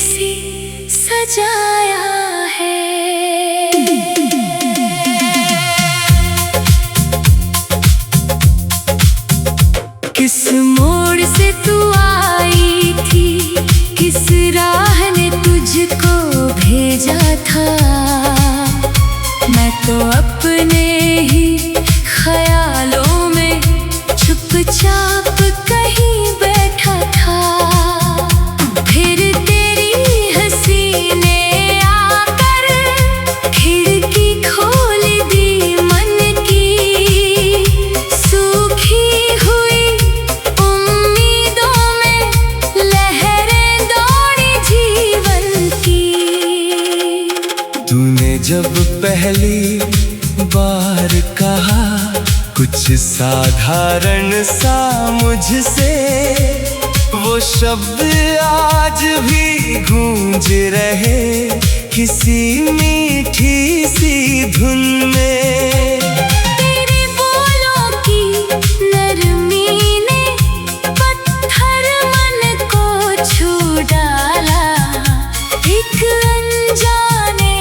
सी सजाया है। किस मोड़ से तू आई थी, किस राह ने तुझको भेजा था। मैं तो अपने ही ख्यालों में चुपचाप कहीं बैठा था। फिर तेरी हंसी ने आकर खिड़की खोल दी मन की। सूखी हुई उम्मीदों में लहरें दौड़ी जीवन की। तूने जब पहली बार कहा कुछ साधारण सा मुझसे, वो शब्द आज भी गूंज रहे किसी मीठी सी धुन में। तेरे बोलों की नरमी ने पत्थर मन को छू डाला। एक अनजाने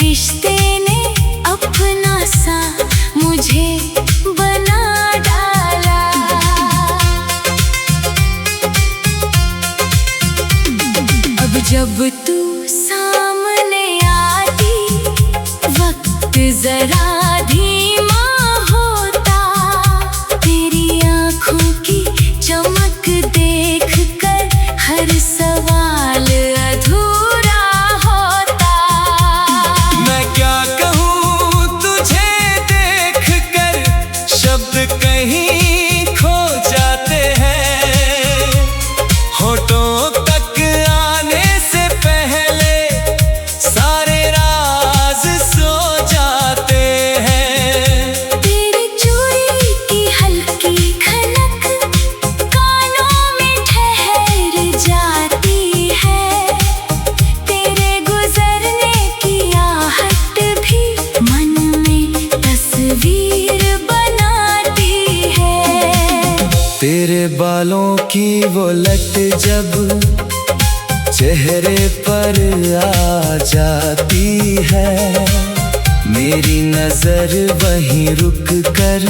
रिश्ते ने अपना सा मुझे बना डाला। अब जब तू सामने आती, वक्त जरा धीमा होता। तेरी आँखों की चमक देख कर हर सवाल अधूरा होता। मैं क्या कहूँ तुझे देख कर, शब्द कहीं खो जाते हैं। होठों तक आने से पहले सारे राज सो जाते हैं। तेरी चूड़ी की हल्की खनक कानों में ठहर जाती है। तेरे गुजरने की आहट भी मन में तस्वीर बनाती है। तेरे बालों की वो लट जब चेहरे पर आ जाती है, मेरी नजर वहीं रुक कर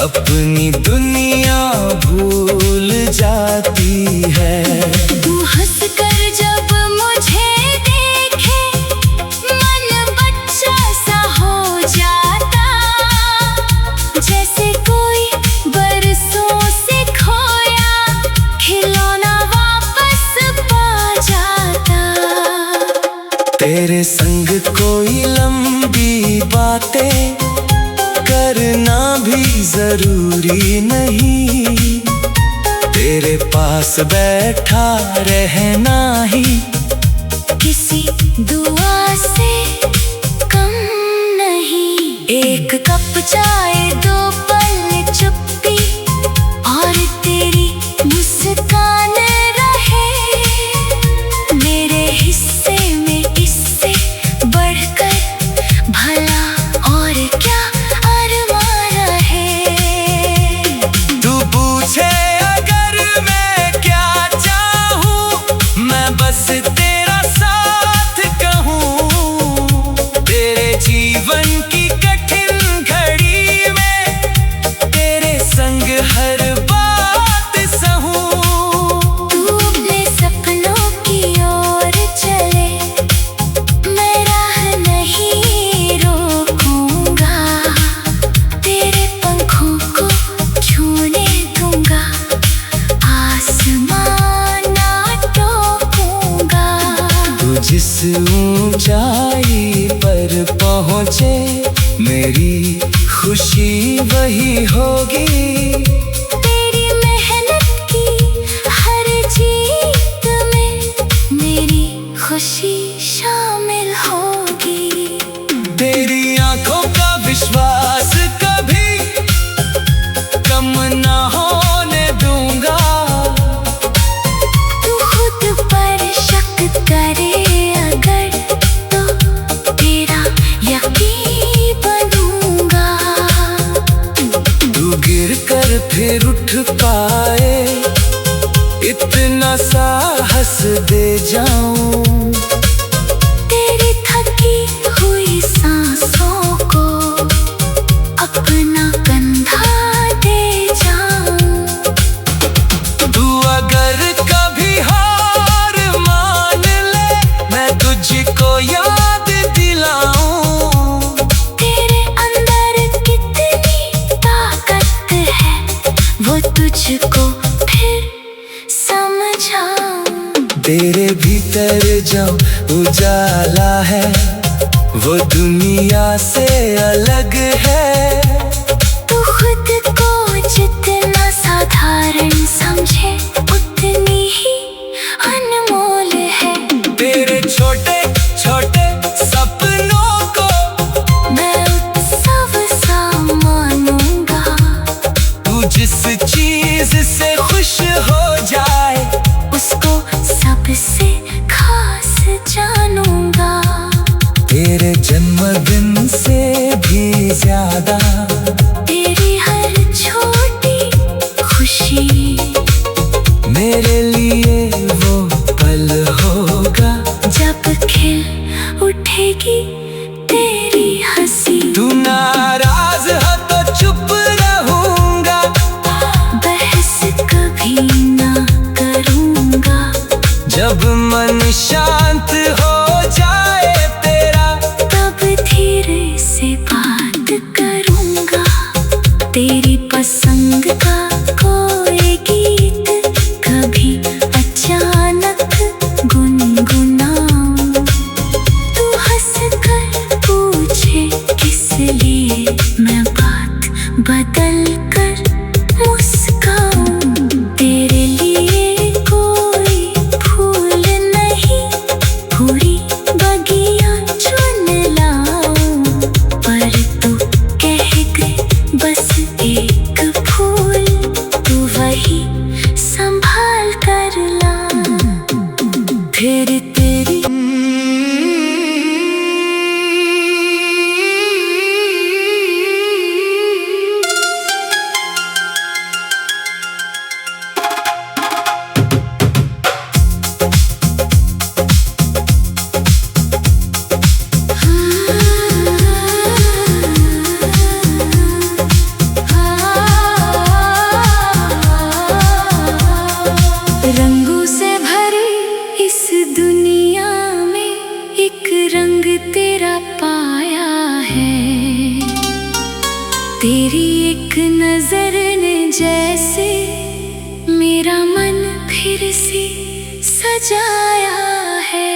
अपनी दुनिया भूल जाती है। तू हंस कर जब मुझे देखे, मन बच्चा सा हो जाता। जैसे कोई बरसों से खोया खिलौना वापस पा जाता। तेरे संग कोई लंबी बातें करना भी जरूरी नहीं। तेरे पास बैठा रहना ही किसी दुआ से कम नहीं। एक कप चाय, दो पल चुप्पी और तेरी मुस्कान रहे। मेरे हिस्से में इससे बढ़कर भला और क्या अरमान रहे। तू पूछे अगर मैं क्या चाहूँ, मैं बस तेरा साथ कहूँ। तेरे जीवन की कठिन घड़ी में तेरे संग हर बात सहूँ। तू अपने सपनों की ओर चले, मैं राह नहीं रोकूंगा। तेरे पंखों को छूने दूंगा, आसमान ना टोकूंगा। तू जिस ऊंचाई पर पहुँचे, मेरी खुशी वही होगी। तेरी मेहनत की हर जीत में मेरी खुशी शामिल होगी। तेरी आंखों का विश्वास कभी कम ना होने दूंगा। तू खुद पर शक करे अगर, तो तेरा यकीन बनूंगा। फिर उठ पाए, इतना साहस सांस दे जाऊं। तेरी थकी हुई सांसों को अपना कंधा दे जाऊं। तू अगर कभी हार मान ले, मैं तुझको याद दिलाऊं। तेरे अंदर कितनी ताकत है वो तुझको फिर समझाऊं। तेरे भीतर जो उजाला है वो दुनिया से अलग है। तू खुद को जितना साधारण समझे उतनी ही अनमोल है। तेरे छोटे छोटे सपनों को मैं उत्सव सा मानूंगा। तू जिस चीज से खुश हो जाए उसको सबसे खास जानूंगा। तेरे जन्मदिन से भी ज्यादा तेरी हर छोटी खुशी मेरे लिए वो पल होगा जब खिल उठेगी तेरी हंसी। तू नाराज हो तो चुप रहूंगा, बहस कभी ना करूंगा। जब मन शांत हो जाए तेरा तब धीरे से बात करूंगा। तेरी पसंद का कोई गीत कभी अचानक गुनगुनाऊं। तू हंस कर पूछे किस लिए मैं बात बदल कर मुस्काऊं। तेरे लिए कोई फूल नहीं पूरी बगिया चुन लाऊं। पर तू कह दे बस एक फूल, तू वही संभाल कर ला। फिर तेरी रंगों से भरी इस दुनिया में एक रंग तेरा पाया है। तेरी एक नजर ने जैसे मेरा मन फिर से सजाया है।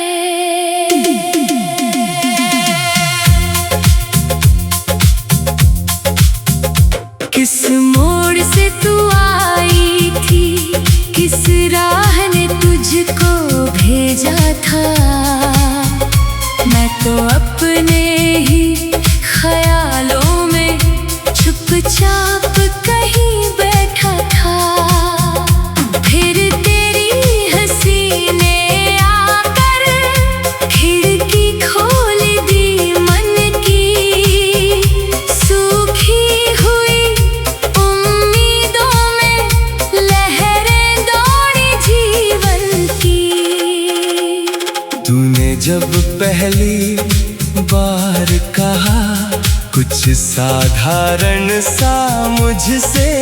किस मोड़ से तू आई थी, किस राह ने तुझको भेजा था। मैं तो अपने ही ख्यालों में चुपचाप कहीं बैठा था। फिर तेरी हंसी ने आकर खिड़की खोल दी मन की। सूखी हुई उम्मीदों में लहरें दौड़ी जीवन की। तूने जब पहली बार कहा कुछ साधारण सा मुझसे,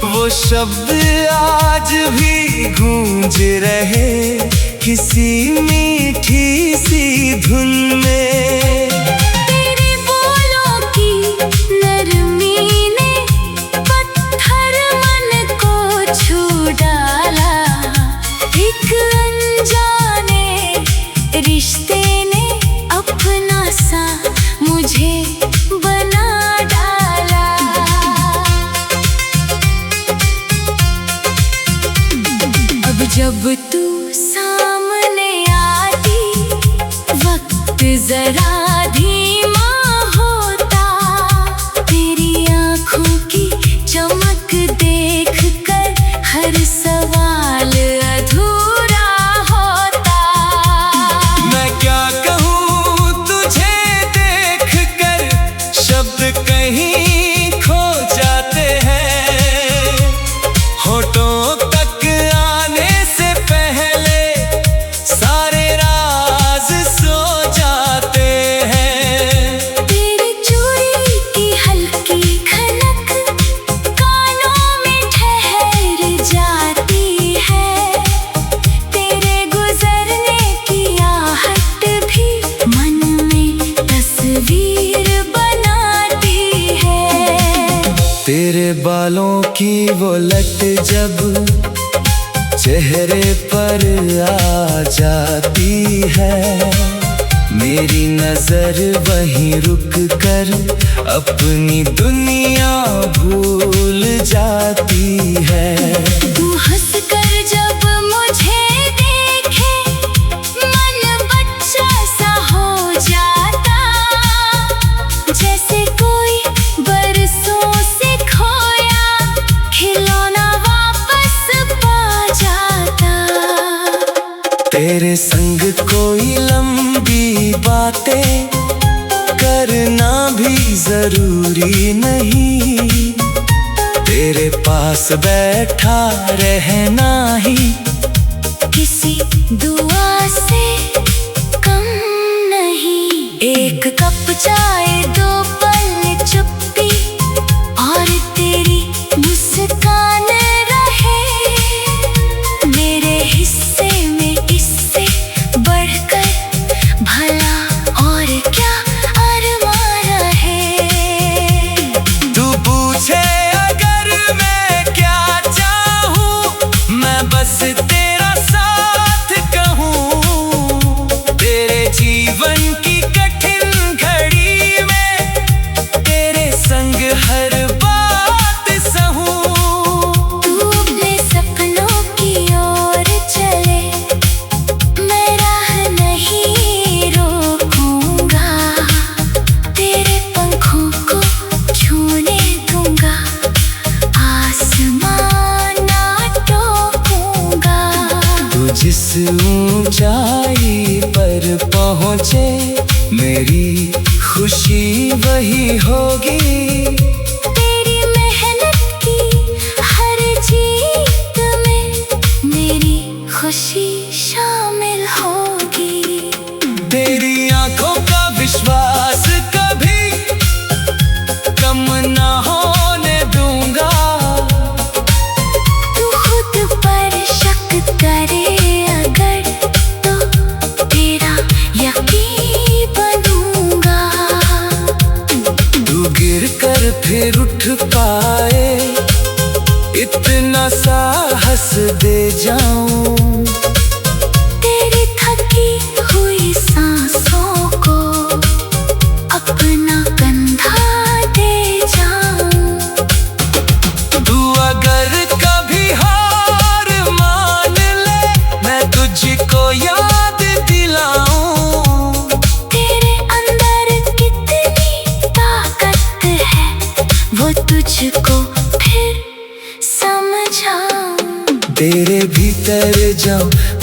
वो शब्द आज भी गूंज रहे किसी मीठी सी धुन में। तेरे बोलों की नरमी ने पत्थर मन को छू डाला। एक अनजाने रिश्ते ने अपना सा मुझे बना डाला। अब जब तू सामने आती वक्त जरा धीमा होता। तेरी आँखों की चमक देख कर हर सवाल अधूरा होता। मैं क्या कहूँ तुझे देख कर, शब्द कहीं खो जाते हैं। होठों तक आने से पहले बालों की वो लट जब चेहरे पर आ जाती है, मेरी नजर वहीं रुक कर अपनी दुनिया भूल जाती है। तू हंस कर जब मुझे देखे, मन बच्चा सा हो जाता, जैसे कोई बरसों से खोया खिलौना वापस पा जाता। तेरे संग कोई लंबी बातें करना भी जरूरी नहीं, तेरे पास बैठा रहना ही किसी दुआ से कम नहीं। एक कप चाय, दो पल चुप्पी और तेरी मुस्कान रहे, मेरे हिस्से में इससे बढ़कर भला और क्या अरमान रहे। तू पूछे अगर मैं क्या चाहूँ, मैं बस तेरा साथ कहूँ, तेरे जीवन की कठिन घड़ी में तेरे संग हर बात सहूँ। तू अपने सपनों की ओर चले, मैं राह नहीं रोकूंगा, तेरे पंखों को छूने दूंगा, आसमान ना टोकूंगा। तू जिस ऊंचाई पर पहुँचे, मेरी खुशी वही होगी। तेरी मेहनत की हर जीत में मेरी खुशी शामिल होगी। तेरी आंखों का विश्वास कभी कम ना होने दूंगा। तू खुद पर शक करे अगर, तो तेरा यकीन बनूंगा। तू गिर कर फिर उठ पाए, इतना साहस दे जाऊं। तेरी थकी हुई सांसों को अपना कंधा दे जाऊं। तू अगर कभी हार मान ले, मैं तुझको याद दिलाऊं। तेरे अंदर कितनी ताकत है, वो तुझको फिर समझाऊं। तेरे भीतर जो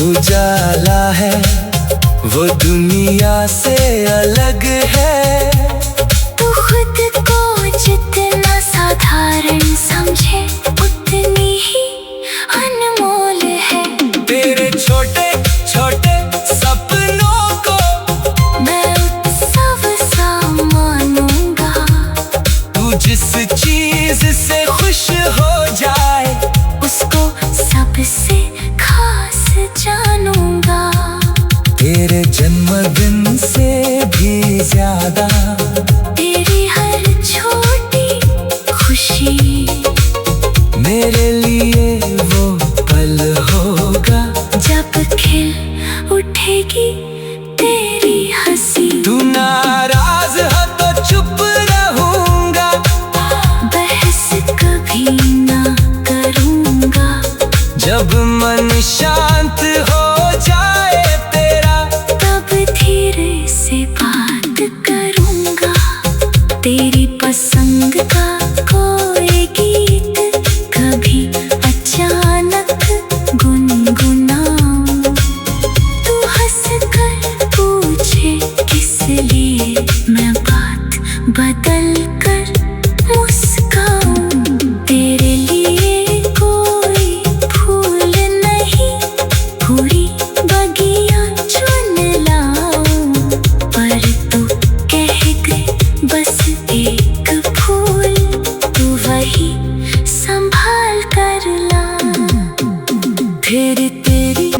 उजाला है, वो दुनिया से अलग है। तू खुद को जितना साधारण समझे, उतनी ही अनमोल है। तेरे छोटे छोटे सपनों को मैं उत्सव सा मानूंगा। तू जिस चीज से खुश हो जाए, उसको सबसे खास जानूंगा। तेरे जन्मदिन से भी ज्यादा तेरी हर छोटी खुशी मेरे लिए वो पल होगा, जब खिल उठेगी तेरी हंसी। तू नाराज हो तो चुप रहूंगा, बहस कभी ना करूंगा। जब मन शांत हो जाए तेरा, तब धीरे से बात करूंगा। तेरी पसंद का कोई गीत कभी अचानक गुनगुनाऊं। तू हंस कर पूछे किस लिए, मैं बात बदल कर मुस्काऊं। तेरे लिए कोई फूल नहीं, पूरी बगिया चुन लाऊं। पर तू कह दे बस एक फूल, तू वही संभाल कर ला। फिर तेरी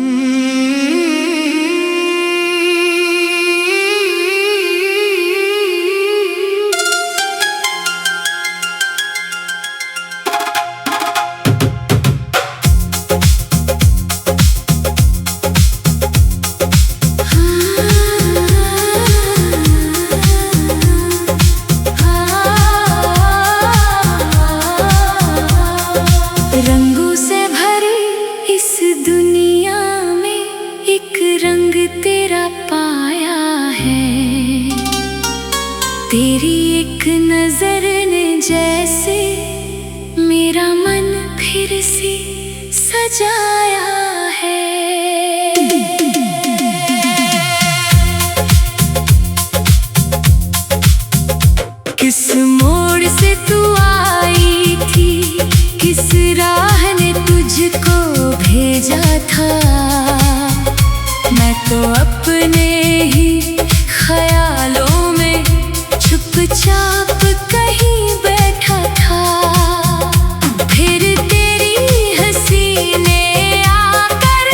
तेरी एक नजर ने जैसे मेरा मन फिर से सजाया है। किस मोड़ से तू आई थी, किस राह ने तुझको भेजा था। मैं तो अपने ही ख्यालों में चुपचाप कहीं बैठा था। फिर तेरी हंसी ने आकर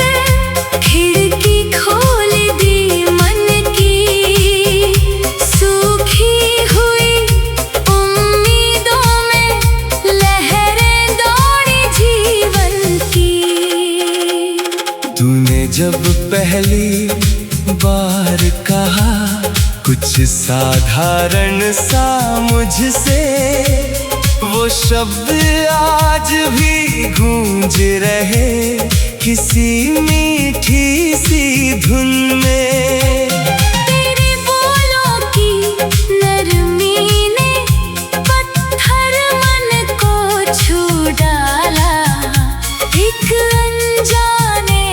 खिड़की खोल दी मन की। सूखी हुई उम्मीदों में लहरें दौड़ी जीवन की। तूने जब पहली बार कहा कुछ साधारण सा मुझसे, वो शब्द आज भी गूंज रहे किसी मीठी सी धुन में। तेरे बोलों की नरमी ने पत्थर मन को छू डाला। एक अनजाने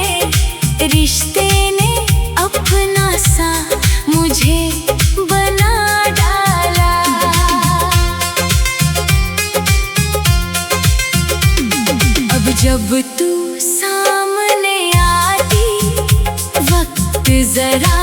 रिश्ते ने अपना सा मुझे बना डाला। अब जब तू सामने आती, वक्त जरा